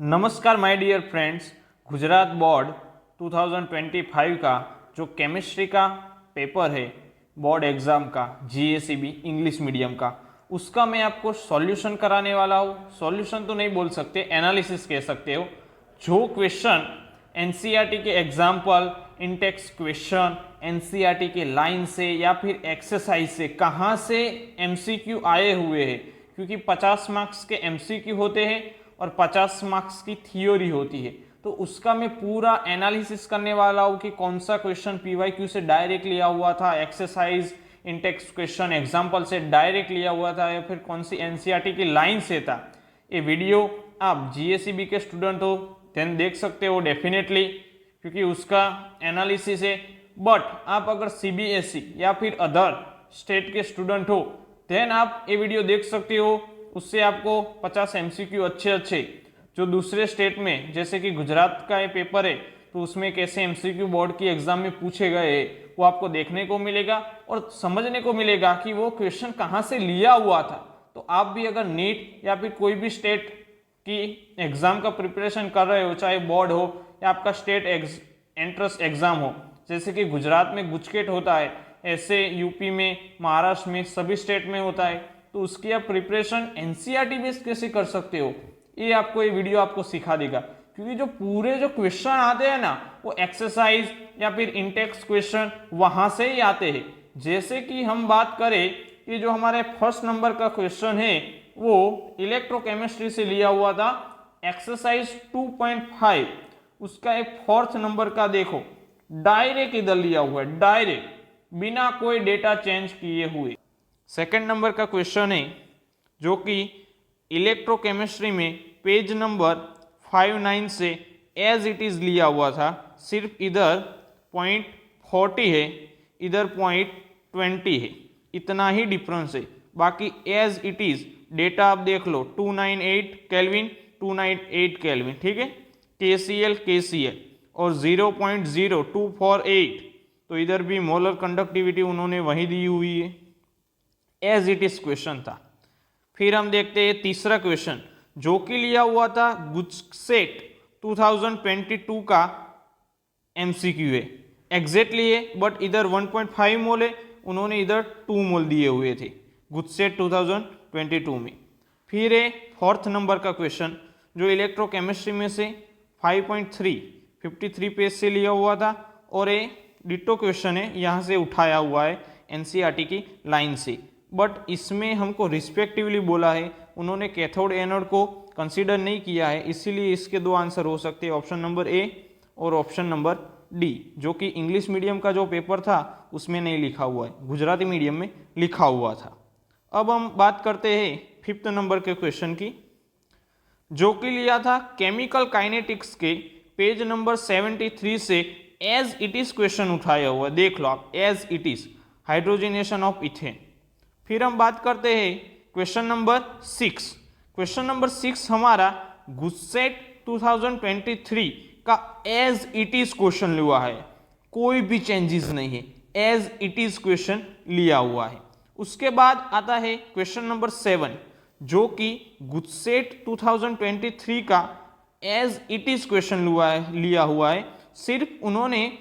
नमस्कार my dear friends. Gujarat board 2025 का जो केमिस्ट्री का पेपर है बोर्ड एग्ज़ाम का जीएसीबी इंग्लिश मीडियम का, उसका मैं आपको सॉल्यूशन कराने वाला हूँ। सॉल्यूशन तो नहीं बोल सकते, एनालिसिस कह सकते हो। जो क्वेश्चन एनसीईआरटी के एग्जाम्पल, इनटेक्स्ट क्वेश्चन, एनसीईआरटी के लाइन से या फिर एक्सरसाइज से कहाँ से एमसीक्यू आए हुए हैं, क्योंकि 50 मार्क्स के एमसीक्यू होते हैं और 50 मार्क्स की थ्योरी होती है, तो उसका मैं पूरा एनालिसिस करने वाला हूँ कि कौन सा क्वेश्चन पीवाईक्यू से डायरेक्ट लिया हुआ था, एक्सरसाइज इनटेक्स्ट क्वेश्चन एग्जाम्पल से डायरेक्ट लिया हुआ था, या फिर कौन सी एनसीईआरटी की लाइन से था। ये वीडियो आप जीएसीबी के स्टूडेंट हो देन देख सकते हो डेफिनेटली, क्योंकि उसका एनालिसिस है। बट आप अगर सीबीएसई या फिर अदर स्टेट के स्टूडेंट हो देन आप ये वीडियो देख सकते हो। उससे आपको 50 एमसीक्यू अच्छे जो दूसरे स्टेट में, जैसे कि गुजरात का ये पेपर है तो उसमें कैसे एमसीक्यू बोर्ड की एग्जाम में पूछे गए वो आपको देखने को मिलेगा और समझने को मिलेगा कि वो क्वेश्चन कहाँ से लिया हुआ था। तो आप भी अगर नीट या फिर कोई भी स्टेट की एग्जाम का प्रिपरेशन कर रहे हो, चाहे बोर्ड हो या आपका स्टेट एंट्रेंस एग्जाम हो, जैसे कि गुजरात में गुजकेट होता है, ऐसे यूपी में, महाराष्ट्र में, सभी स्टेट में होता है, तो उसकी आप प्रिपरेशन एनसीईआरटी बेस्ड कैसे कर सकते हो, ये आपको ये वीडियो आपको सिखा देगा। क्योंकि जो पूरे जो क्वेश्चन आते हैं ना, वो एक्सरसाइज या फिर इनटेक्स्ट क्वेश्चन वहां से ही आते हैं। जैसे कि हम बात करें कि जो हमारे फर्स्ट नंबर का क्वेश्चन है वो इलेक्ट्रोकेमिस्ट्री से लिया हुआ था, एक्सरसाइज 2.5, उसका एक फोर्थ नंबर का देखो, डायरेक्ट इधर लिया हुआ है, डायरेक्ट बिना कोई डेटा चेंज किए हुए। सेकंड नंबर का क्वेश्चन है जो कि इलेक्ट्रोकेमिस्ट्री में पेज नंबर 59 से एज इट इज लिया हुआ था, सिर्फ इधर पॉइंट 40 है, इधर पॉइंट 20 है, इतना ही डिफरेंस है। बाकी एज इट इज डेटा आप देख लो, 298 केल्विन 298 केल्विन, ठीक है, KCl और 0.0248, तो इधर भी मोलर कंडक्टिविटी उन्होंने वही दी हुई है, एज इट इज क्वेश्चन था। फिर हम देखते हैं तीसरा क्वेश्चन जो कि लिया हुआ था गुजसेट 2022 का एमसीक्यू है, एग्जैक्टली है, बट इधर 1.5 मोल है, उन्होंने इधर 2 मोल दिए हुए थे गुजसेट 2022 में। फिर है फोर्थ नंबर का क्वेश्चन जो इलेक्ट्रोकेमिस्ट्री में से 53 पेज से लिया हुआ था, और ये डिटो क्वेश्चन है, यहाँ से उठाया हुआ है एनसीईआरटी की लाइन से, बट इसमें हमको रिस्पेक्टिवली बोला है, उन्होंने कैथोड एनोड को कंसीडर नहीं किया है, इसीलिए इसके दो आंसर हो सकते हैं, ऑप्शन नंबर ए और ऑप्शन नंबर डी, जो कि इंग्लिश मीडियम का जो पेपर था उसमें नहीं लिखा हुआ है, गुजराती मीडियम में लिखा हुआ था। अब हम बात करते हैं फिफ्थ नंबर के क्वेश्चन की, जो कि लिया था केमिकल काइनेटिक्स के पेज नंबर 73 से एज इट इज क्वेश्चन उठाया हुआ, देख लो आप, as it is hydrogenation of ethane. फिर हम बात करते हैं क्वेश्चन नंबर 6। क्वेश्चन नंबर 6 हमारा गुजसेट 2023 का एज इट इज क्वेश्चन लिया है, कोई भी चेंजेस नहीं है, एज इट इज क्वेश्चन लिया हुआ है। उसके बाद आता है क्वेश्चन नंबर 7 जो कि गुजसेट 2023 का एज इट इज क्वेश्चन लिया हुआ है, सिर्फ उन्होंने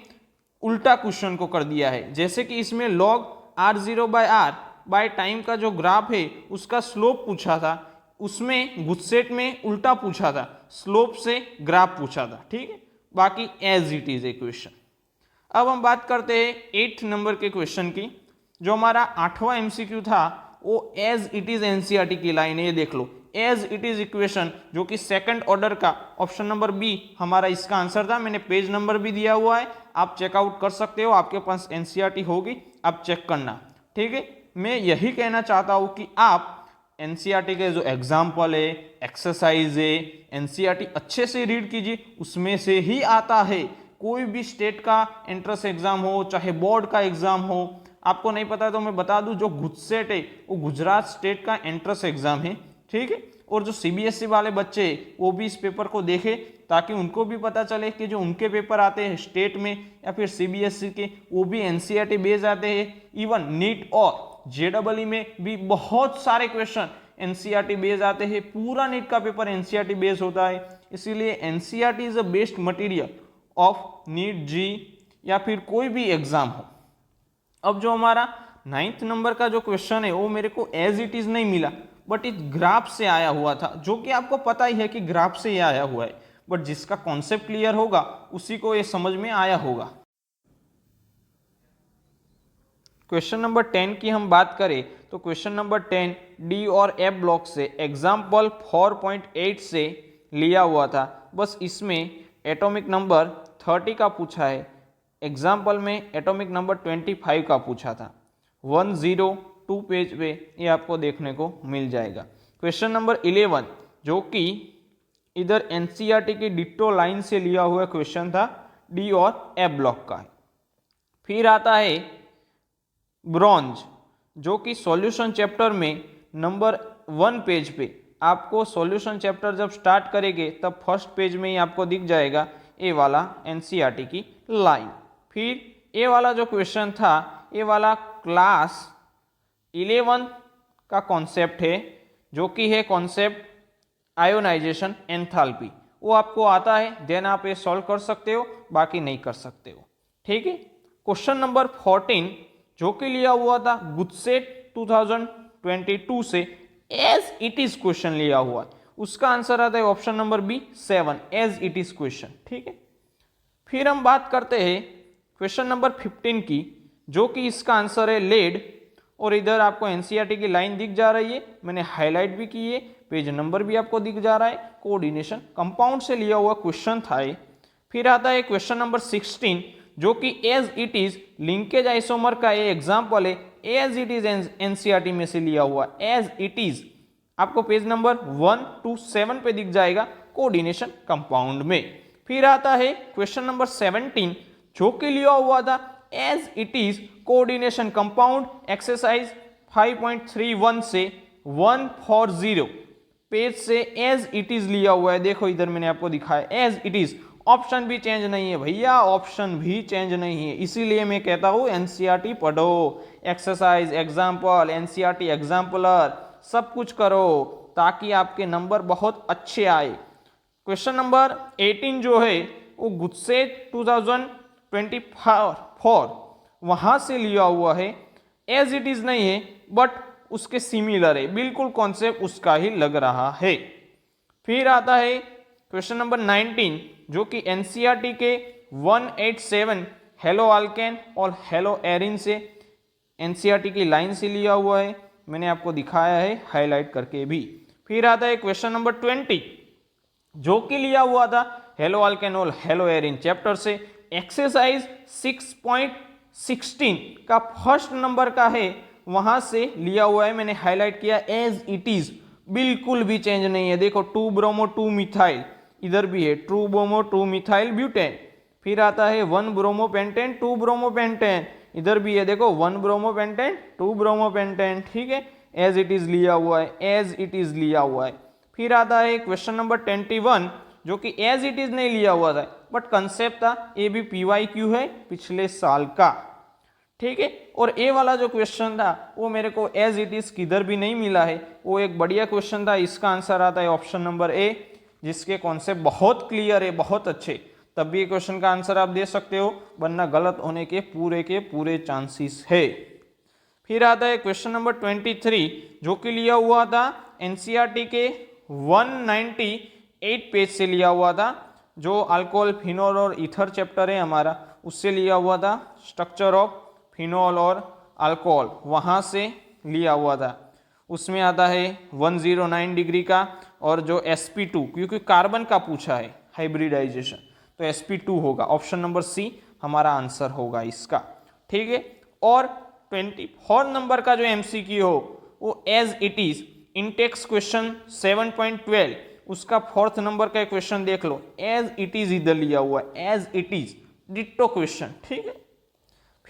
उल्टा क्वेश्चन को कर दिया है। जैसे कि इसमें log R0/R बाय टाइम का जो ग्राफ है उसका स्लोप पूछा था, उसमें गुजसेट में उल्टा पूछा था, स्लोप से ग्राफ पूछा था, ठीक है। बाकी as it is a question. अब हम बात करते हैं 8th नंबर के क्वेश्चन की, जो हमारा 8वां एमसीक्यू था, वो एज इट इज एनसीईआरटी की लाइन है, ये देख लो, एज इट इज इक्वेशन, जो कि सेकंड ऑर्डर का ऑप्शन नंबर बी हमारा इसका आंसर था। मैंने पेज नंबर भी दिया हुआ है, आप चेकआउट कर सकते हो, आपके पास एनसीईआरटी होगी, आप चेक करना, ठीक है। मैं यही कहना चाहता हूं कि आप एनसीईआरटी के जो एग्जाम्पल है, एक्सरसाइज है, एनसीईआरटी अच्छे से रीड कीजिए, उसमें से ही आता है। कोई भी स्टेट का एंट्रेंस एग्जाम हो, चाहे बोर्ड का एग्जाम हो, आपको नहीं पता तो मैं बता दूं, जो गुजसेट है वो गुजरात स्टेट का एंट्रेंस एग्जाम है, ठीक है। और जो सीबीएसई वाले बच्चे वो भी इस पेपर को देखें, ताकि उनको भी पता चले कि जो उनके पेपर आते हैं स्टेट में या फिर सीबीएसई के, वो भी एनसीईआरटी बेस्ड आते हैं। इवन नीट और जेईई में भी बहुत सारे क्वेश्चन एनसीईआरटी बेस आते हैं, पूरा नीट का पेपर एनसीईआरटी बेस होता है, इसीलिए NCERT is a best material of NEET JEE या फिर कोई भी एग्जाम हो। अब जो हमारा 9th नंबर का जो क्वेश्चन है वो मेरे को एज इट इज नहीं मिला, बट इस ग्राफ से आया हुआ था, जो कि आपको पता ही है कि ग्राफ से ही आया हुआ है, बट जिसका कॉन्सेप्ट क्लियर होगा उसी को ये समझ में आया होगा। क्वेश्चन नंबर 10 की हम बात करें तो क्वेश्चन नंबर 10 डी और एफ ब्लॉक से एग्जाम्पल 4.8 से लिया हुआ था। बस इसमें एटॉमिक नंबर 30 का पूछा है, एग्जाम्पल में एटॉमिक नंबर 25 का पूछा था। 102 पेज पे ये आपको देखने को मिल जाएगा। क्वेश्चन नंबर 11 जो कि इधर एनसीईआरटी की डिट्टो लाइन से लिया हुआ क्वेश्चन था, डी और एफ ब्लॉक का है। फिर आता है ब्रॉन्ज, जो कि सॉल्यूशन चैप्टर में नंबर 1 पेज पे आपको सॉल्यूशन चैप्टर जब स्टार्ट करेंगे तब फर्स्ट पेज में ही आपको दिख जाएगा ए वाला एनसीईआरटी की लाइन। फिर ए वाला जो क्वेश्चन था, ए वाला क्लास 11 का कॉन्सेप्ट है, जो कि है कॉन्सेप्ट आयोनाइजेशन एंथैल्पी, वो आपको आता है, देन आप ये सॉल्व कर सकते हो, बाकी नहीं कर सकते हो। ठीक है। क्वेश्चन नंबर 14 जो कि लिया हुआ था गुजसेट 2022 से, एज इट इज क्वेश्चन लिया हुआ है, उसका आंसर आता है option number B 7 as it is question. ठीक है। फिर हम बात करते हैं क्वेश्चन नंबर 15 की, जो कि इसका आंसर है लेड, और इधर आपको एनसीईआरटी की लाइन दिख जा रही है, मैंने हाईलाइट भी की है, पेज नंबर भी आपको दिख जा रहा है, कोऑर्डिनेशन कंपाउंड से लिया हुआ क्वेश्चन था। फिर आता है क्वेश्चन नंबर 16 जो कि as it is linkage isomer का ये एग्जाम्पल है, एज इट इज एनसीईआरटी में से लिया हुआ, एज इट इज आपको पेज नंबर 1 to 7 पे दिख जाएगा कोऑर्डिनेशन कंपाउंड में। फिर आता है क्वेश्चन नंबर 17 जो कि लिया हुआ था as it is coordination compound exercise 5.31 से 140 पेज से एज इट इज लिया हुआ है। देखो इधर मैंने आपको दिखाया एज इट इज, ऑप्शन भी चेंज नहीं है भैया, ऑप्शन भी चेंज नहीं है, इसीलिए मैं कहता हूं एनसीईआरटी पढ़ो, एक्सरसाइज एग्जाम्पल एनसीईआरटी एग्जाम्पलर सब कुछ करो ताकि आपके नंबर बहुत अच्छे आए। क्वेश्चन नंबर 18 जो है वो गुजसेट 2024 वहां से लिया हुआ है, एज इट इज नहीं है बट उसके सिमिलर है, बिल्कुल कॉन्सेप्ट उसका ही लग रहा है। फिर आता है क्वेश्चन नंबर 19 जो कि एनसीईआरटी के 187 हेलो अल्केन और हेलो एरिन से एनसीईआरटी की लाइन से लिया हुआ है, मैंने आपको दिखाया है हाईलाइट करके भी। फिर आता है क्वेश्चन नंबर 20 जो कि लिया हुआ था हेलो अल्केन और हेलो एरिन चैप्टर से, एक्सरसाइज 6.16 का फर्स्ट नंबर का है, वहां से लिया हुआ है, मैंने हाईलाइट किया एज इट इज, बिल्कुल भी चेंज नहीं है। देखो 2 ब्रोमो 2 मिथाइल, इधर भी है 2 ब्रोमो 2 मिथाइल ब्यूटेन। फिर आता है 1 ब्रोमो पेंटेन 2 ब्रोमो पेंटेन, इधर भी है देखो 1 ब्रोमो पेंटेन 2 ब्रोमो पेंटेन। ठीक है, एज इट इज लिया हुआ है, एज इट इज लिया हुआ है। फिर आता है क्वेश्चन नंबर 21 जो कि एज इट इज नहीं लिया हुआ था बट कंसेप्ट था, ये भी PYQ है पिछले साल का। ठीक है, और ए वाला जो क्वेश्चन था वो मेरे को एज इट इज किधर भी नहीं मिला है, वो एक बढ़िया क्वेश्चन था, इसका आंसर आता है ऑप्शन नंबर ए, जिसके कॉन्सेप्ट बहुत क्लियर है, बहुत अच्छे, तब भी क्वेश्चन का आंसर आप दे सकते हो, वरना गलत होने के पूरे चांसेस है। फिर आता है क्वेश्चन नंबर 23 जो कि लिया हुआ था एनसीईआरटी के 198 पेज से लिया हुआ था, जो अल्कोहल फिनोल और ईथर चैप्टर है हमारा, उससे लिया हुआ था, स्ट्रक्चर ऑफ फिनोल और अल्कोहल वहाँ से लिया हुआ था। उसमें आता है 109 डिग्री का, और जो sp2 क्योंकि कार्बन का पूछा है हाइब्रिडाइजेशन, तो sp2 होगा, ऑप्शन नंबर सी हमारा आंसर होगा इसका। ठीक है, और 24 नंबर का जो MCQ हो वो as it is intext question 7.12 उसका 4th नंबर का क्वेश्चन देख लो, एज इट इज इधर लिया हुआ है, as it is ditto question. ठीक है,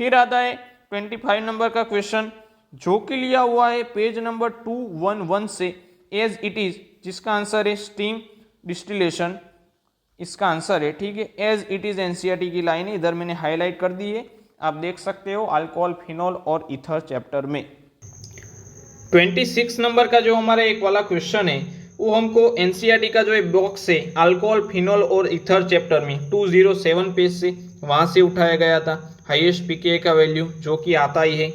फिर आता है 25 नंबर का क्वेश्चन जो कि लिया हुआ है पेज नंबर 211 से, एज इट इज, जिसका आंसर है स्टीम डिस्टिलेशन, इसका आंसर है। ठीक है, एज इट इज एनसीईआरटी की लाइन है, इधर मैंने हाईलाइट कर दी है, आप देख सकते हो अल्कोहल फिनोल और ईथर चैप्टर में। 26 नंबर का जो हमारा एक वाला क्वेश्चन है वो हमको एनसीईआरटी का जो एक बॉक्स है अल्कोहल फिनोल और इथर चैप्टर में 207 पेज से वहां से उठाया गया था। हाईएस्ट पीके का वैल्यू जो कि आता ही है।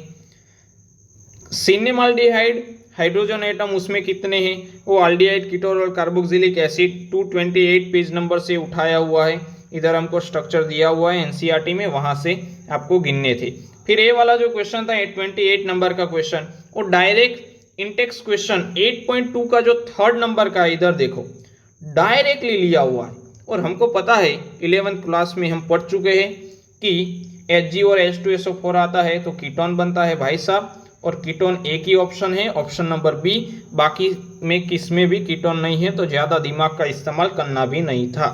सिनेमाल्डिहाइड हाइड्रोजन एटम उसमें कितने हैं, वो अल्डिहाइड कीटोन और कार्बोक्सिलिक एसिड 228 पेज नंबर से उठाया हुआ है। इधर हमको स्ट्रक्चर दिया हुआ है एनसीईआरटी में, वहां से आपको गिनने थे। फिर ये वाला जो क्वेश्चन था 28 नंबर का क्वेश्चन, वो डायरेक्ट इंटेक्स क्वेश्चन 8.2 का जो 3rd नंबर का, इधर देखो डायरेक्टली लिया हुआ है। और हमको पता है 11th क्लास में हम पढ़ चुके हैं कि Hg और H2SO4 आता है तो कीटोन बनता है भाई साहब, और कीटोन एक ही ऑप्शन है, ऑप्शन नंबर बी। बाकी में किसमें भी कीटोन नहीं है, तो ज्यादा दिमाग का इस्तेमाल करना भी नहीं था।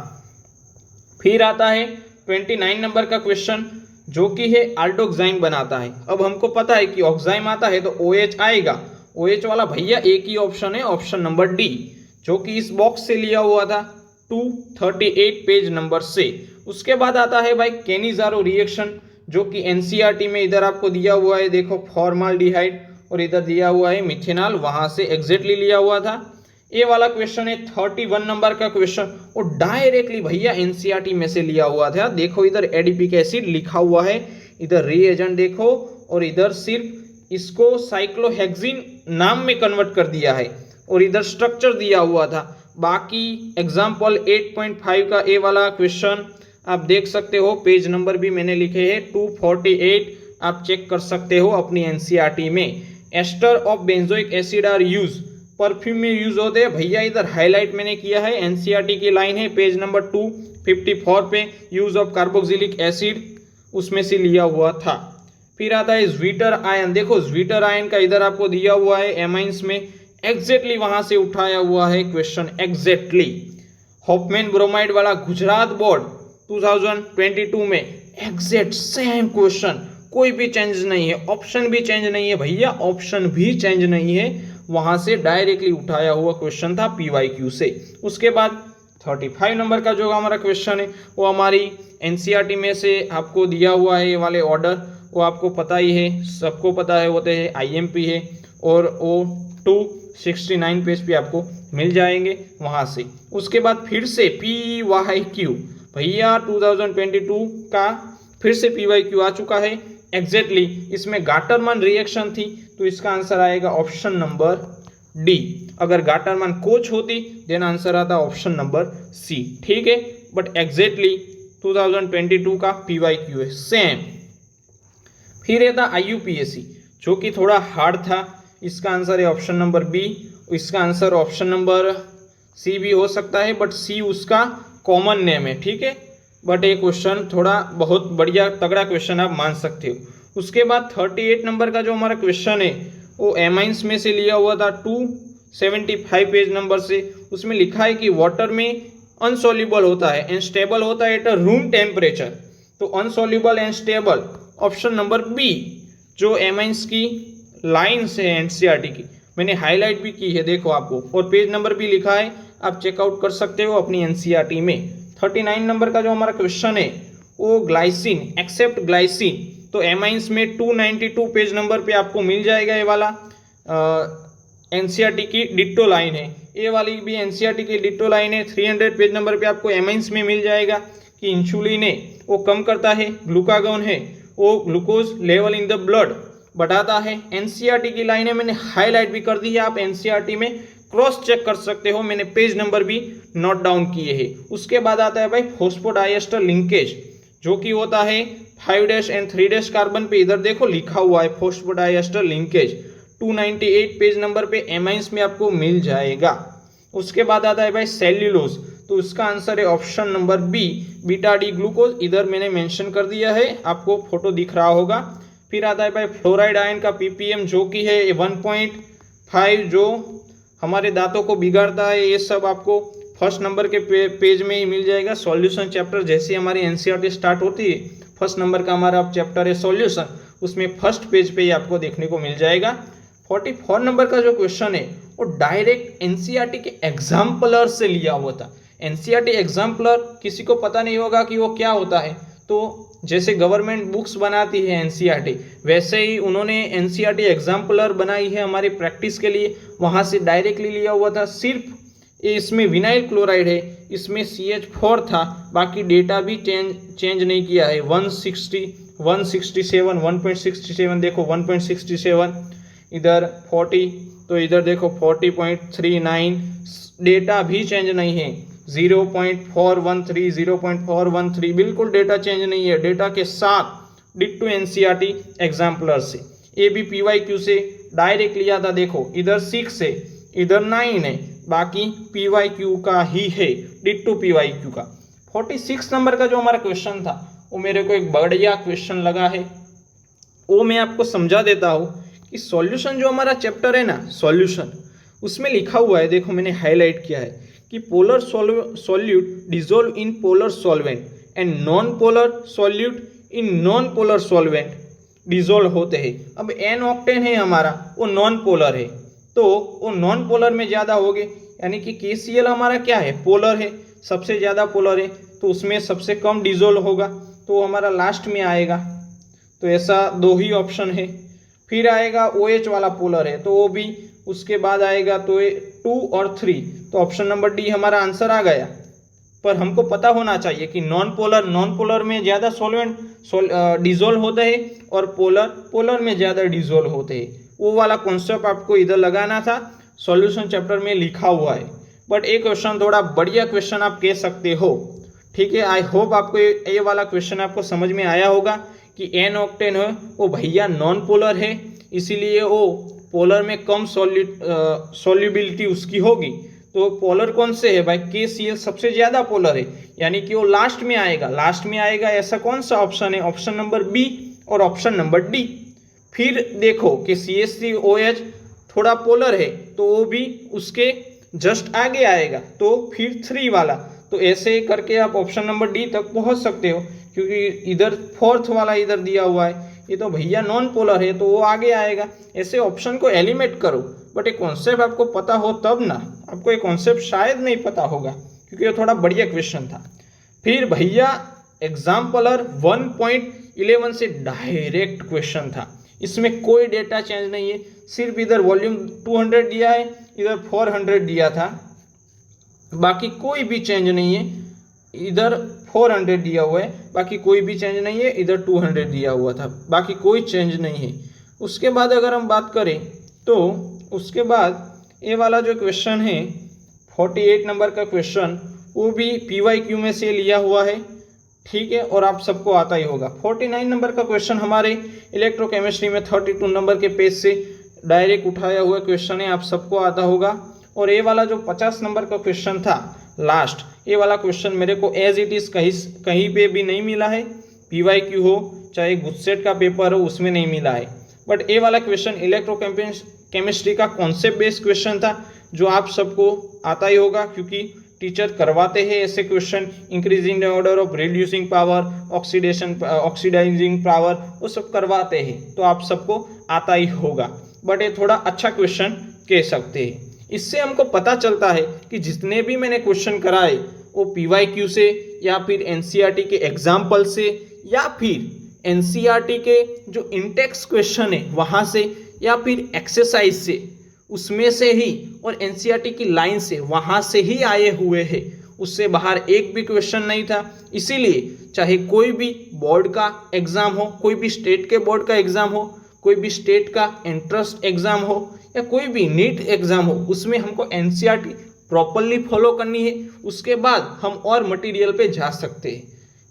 फिर आता है 29 नंबर का क्वेश्चन जो कि है आल्डोक्साइन बनाता है। अब हमको पता है कि ऑक्साइम आता है तो OH आएगा, OH वाला भैया एक ही ऑप्शन है, ऑप्शन नंबर डी, जो कि इस बॉक्स से लिया हुआ था 238 पेज नंबर से। उसके बाद आता है भाई केनिज़ारो रिएक्शन जो कि एनसीईआरटी में इधर आपको दिया हुआ है, देखो फॉर्माल्डिहाइड, और इधर दिया हुआ है मिथेनॉल, वहां से एग्जैक्टली लिया हुआ था। ये वाला क्वेश्चन है 31 नंबर का क्वेश्चन, और डायरेक्टली भैया एनसीईआरटी में से लिया हुआ था। देखो इधर एडिपिक एसिड लिखा हुआ है, इधर रिएजेंट देखो, और इधर सिर्फ इसको साइक्लोहेक्सिन नाम में कन्वर्ट कर दिया है, और इधर स्ट्रक्चर दिया हुआ था। बाकी एग्जाम्पल 8.5 का ए वाला क्वेश्चन आप देख सकते हो, पेज नंबर भी मैंने लिखे हैं 248, आप चेक कर सकते हो अपनी एनसीईआरटी में। Ester of benzoic acid are use, perfume में यूज होते हैं भैया, इधर हाईलाइट मैंने किया है, एनसीईआरटी की लाइन है पेज नंबर 254 पे, यूज ऑफ कार्बोक्सिलिक एसिड उसमें से लिया हुआ था। फिर आता है ज्वीटर आयन, देखो ज्वीटर आयन का इधर आपको दिया हुआ है एमाइंस में, एग्जैक्टली वहां से उठाया हुआ है क्वेश्चन एग्जैक्टली। हॉफमैन ब्रोमाइड वाला गुजरात बोर्ड 2022 में एग्जैक्ट सेम क्वेश्चन, कोई भी चेंज नहीं है, ऑप्शन भी चेंज नहीं है भैया, ऑप्शन भी चेंज नहीं है, वहां से डायरेक्टली उठाया हुआ क्वेश्चन था पीवाईक्यू से। उसके बाद 35 नंबर का जो हमारा क्वेश्चन है वो हमारी एनसीईआरटी में से आपको दिया हुआ है, ये वाले ऑर्डर वो आपको पता ही है, सबको पता है, होते हैं आईएमपी है, और वो 269 पेज पे आपको मिल जाएंगे वहां से। उसके बाद फिर से पीवाईक्यू भैया 2022 का फिर से पीवाईक्यू आ चुका है एग्जैक्टली। इसमें गाटरमैन रिएक्शन थी तो इसका आंसर आएगा ऑप्शन नंबर डी। अगर गाटरमैन कोच होती देन आंसर आता ऑप्शन नंबर सी, ठीक है। बट एग्जैक्टली 2022 का पीवाईक्यू है सेम। फिर ये था आईयूपीएससी जो कि थोड़ा हार्ड था, इसका आंसर है ऑप्शन नंबर बी। इसका आंसर ऑप्शन नंबर सी भी हो सकता है, बट सी उसका कॉमन नेम है, ठीक है। बट ये क्वेश्चन थोड़ा बहुत बढ़िया तगड़ा क्वेश्चन आप मान सकते हो। उसके बाद 38 नंबर का जो हमारा क्वेश्चन है वो एमाइंस में से लिया हुआ था 275 पेज नंबर से। उसमें लिखा है कि वाटर में अनसोल्यूबल होता है एंड स्टेबल होता है एट अ रूम टेम्परेचर, तो insoluble and stable option number B. जो एमाइंस की लाइन्स है एनसीईआरटी की मैंने हाईलाइट भी की है, देखो आपको, और पेज नंबर भी लिखा है, आप चेकआउट कर सकते हो अपनी एनसीईआरटी में। 39 नंबर का जो हमारा क्वेश्चन है वो ग्लाइसिन एक्सेप्ट ग्लाइसिन, तो एमाइंस में 292 पेज नंबर पे आपको मिल जाएगा। ये वाला एनसीईआरटी की डिट्टो लाइन है, ये वाली भी एनसीईआरटी की डिट्टो लाइन है। 300 पेज नंबर पे आपको एमाइंस में मिल जाएगा कि इंसुलिन है वो कम करता है, ग्लूकागोन है वो glucose level in the blood बढ़ाता है। एनसीईआरटी की लाइनें मैंने हाईलाइट भी कर दी है, आप एनसीईआरटी में क्रॉस चेक कर सकते हो, मैंने पेज नंबर भी नोट डाउन किए हैं। उसके बाद आता है भाई फॉस्फोडाइएस्टर लिंकेज जो कि होता है 5' एंड 3' कार्बन पे, इधर देखो लिखा हुआ है फॉस्फोडाइएस्टर लिंकेज 298 पेज नंबर पे एमाइंस में आपको मिल जाएगा। उसके बाद आता है भाई सेल्यूलोज, तो उसका आंसर है option number B beta D glucose, इधर मैंने मेंशन कर दिया है, आपको फोटो दिख रहा होगा। फिर आता है भाई फ्लोराइड आयन का पीपीएम जो कि है 1.5 जो हमारे दांतों को बिगाड़ता है, ये सब आपको फर्स्ट नंबर के पेज में ही मिल जाएगा। सॉल्यूशन चैप्टर जैसे हमारी एनसीईआरटी स्टार्ट होती है, फर्स्ट नंबर का हमारा चैप्टर है सॉल्यूशन, उसमें फर्स्ट पेज पे ही आपको देखने को मिल जाएगा। 44 नंबर का जो क्वेश्चन है वो डायरेक्ट एनसीईआरटी के एग्जाम्पलर से लिया हुआ था। एनसीईआरटी एग्जाम्पलर किसी को पता नहीं होगा कि वो क्या होता है, तो जैसे गवर्नमेंट बुक्स बनाती है एनसीईआरटी, वैसे ही उन्होंने एनसीईआरटी एग्जाम्पलर बनाई है हमारी प्रैक्टिस के लिए, वहाँ से डायरेक्टली लिया हुआ था। सिर्फ इसमें विनाइल क्लोराइड है, इसमें CH4 था, बाकी डेटा भी चेंज नहीं किया है। 160, 167, 1.67 देखो 1.67, इधर 40, तो इधर देखो 40.39, डेटा भी चेंज नहीं है। 0.413, 0.413 बिल्कुल डेटा चेंज नहीं है, डेटा के साथ डिट्टो एनसीईआरटी एग्जाम्पलर से। ये भी PYQ से डायरेक्ट लिया था, देखो इधर 6 है, इधर 9 है, बाकी PYQ का ही है, डिट्टो PYQ का। 46 नंबर का जो हमारा क्वेश्चन था वो मेरे को एक बढ़िया क्वेश्चन लगा है, वो मैं आपको समझा देता हूँ कि सॉल्यूशन जो हमारा चैप्टर है ना, सॉल्यूशन, उसमें लिखा हुआ है, देखो मैंने हाईलाइट किया है कि polar solute dissolve in polar solvent and non polar solute in non polar solvent dissolve होते हैं। अब एन ऑक्टेन है हमारा, वो नॉन पोलर है, तो वो नॉन पोलर में ज़्यादा हो गए, यानी कि KCl हमारा क्या है, पोलर है, सबसे ज़्यादा पोलर है, तो उसमें सबसे कम डिजोल्व होगा, तो वो हमारा लास्ट में आएगा। तो ऐसा 2 ही ऑप्शन है। फिर आएगा OH वाला पोलर है, तो वो भी उसके बाद आएगा, तो ये 2 और 3, तो ऑप्शन नंबर डी हमारा आंसर आ गया। पर हमको पता होना चाहिए कि नॉन पोलर में ज़्यादा सॉल्वेंट डिजोल्व होते हैं और पोलर में ज़्यादा डिजोल्व होते हैं। वो वाला कॉन्सेप्ट आपको इधर लगाना था, सॉल्यूशन चैप्टर में लिखा हुआ है। बट ये क्वेश्चन थोड़ा बढ़िया क्वेश्चन आप कह सकते हो, ठीक है। आई होप आपको ये वाला क्वेश्चन आपको समझ में आया होगा कि एन ऑक्टेन है वो भैया नॉन पोलर है, इसीलिए वो पोलर में कम सॉल्युबिलिटी उसकी होगी। तो पोलर कौन से है भाई, KCl सबसे ज़्यादा पोलर है, यानी कि वो लास्ट में आएगा। ऐसा कौन सा ऑप्शन है, ऑप्शन नंबर बी और ऑप्शन नंबर डी। फिर देखो कि CH3OH थोड़ा पोलर है, तो वो भी उसके जस्ट आगे आएगा, तो फिर 3 वाला। तो ऐसे करके आप ऑप्शन नंबर डी तक पहुंच सकते हो, क्योंकि इधर 4th वाला इधर दिया हुआ है, ये तो भैया नॉन पोलर है, तो वो आगे आएगा। ऐसे ऑप्शन को एलिमिनेट करो। बट ये कॉन्सेप्ट आपको पता हो तब ना, आपको ये कॉन्सेप्ट शायद नहीं पता होगा, क्योंकि ये थोड़ा बढ़िया क्वेश्चन था। फिर भैया एग्जाम्पलर 1.11 से डायरेक्ट क्वेश्चन था, इसमें कोई डेटा चेंज नहीं है, सिर्फ इधर वॉल्यूम 200 दिया है, इधर 400 दिया था, बाकी कोई भी चेंज नहीं है। इधर 400 दिया हुआ है, बाकी कोई भी चेंज नहीं है, इधर 200 दिया हुआ था, बाकी कोई चेंज नहीं है। उसके बाद अगर हम बात करें तो उसके बाद ये वाला जो क्वेश्चन है 48 नंबर का क्वेश्चन, वो भी PYQ में से लिया हुआ है, ठीक है, और आप सबको आता ही होगा। 49 नंबर का क्वेश्चन हमारे इलेक्ट्रोकेमिस्ट्री में 32 नंबर के पेज से डायरेक्ट उठाया हुआ क्वेश्चन है, आप सबको आता होगा। और ये वाला जो 50 नंबर का क्वेश्चन था लास्ट, ये वाला क्वेश्चन मेरे को एज इट इज़ कहीं पे भी नहीं मिला है, PYQ हो चाहे गुजसेट का पेपर हो उसमें नहीं मिला है। बट ये वाला क्वेश्चन इलेक्ट्रोकेमिस्ट्री का कॉन्सेप्ट बेस्ड क्वेश्चन था, जो आप सबको आता ही होगा, क्योंकि टीचर करवाते हैं ऐसे question, increasing the order of reducing power, oxidising power, वो सब करवाते हैं, तो आप सबको आता ही होगा। बट ये थोड़ा अच्छा क्वेश्चन कह सकते हैं। इससे हमको पता चलता है कि जितने भी मैंने क्वेश्चन कराए वो PYQ से या फिर NCERT के एग्जाम्पल से या फिर NCERT के जो इंटेक्स क्वेश्चन है वहाँ से या फिर एक्सरसाइज से, उसमें से ही, और NCERT की लाइन से वहाँ से ही आए हुए हैं, उससे बाहर एक भी क्वेश्चन नहीं था। इसीलिए चाहे कोई भी बोर्ड का एग्ज़ाम हो, कोई भी स्टेट के बोर्ड का एग्ज़ाम हो, कोई भी स्टेट का एंट्रेंस एग्ज़ाम हो या कोई भी नीट एग्ज़ाम हो, उसमें हमको NCERT प्रॉपरली फॉलो करनी है, उसके बाद हम और मटेरियल पे जा सकते हैं।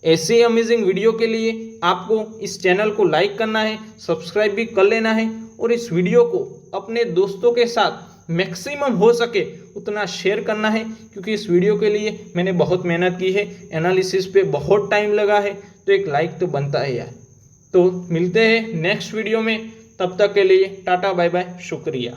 ऐसे अमेजिंग वीडियो के लिए आपको इस चैनल को लाइक करना है, सब्सक्राइब भी कर लेना है, और इस वीडियो को अपने दोस्तों के साथ मैक्सिमम हो सके उतना शेयर करना है, क्योंकि इस वीडियो के लिए मैंने बहुत मेहनत की है, एनालिसिस पे बहुत टाइम लगा है, तो एक लाइक तो बनता है यार। तो मिलते हैं नेक्स्ट वीडियो में, तब तक के लिए टाटा बाय बाय, शुक्रिया।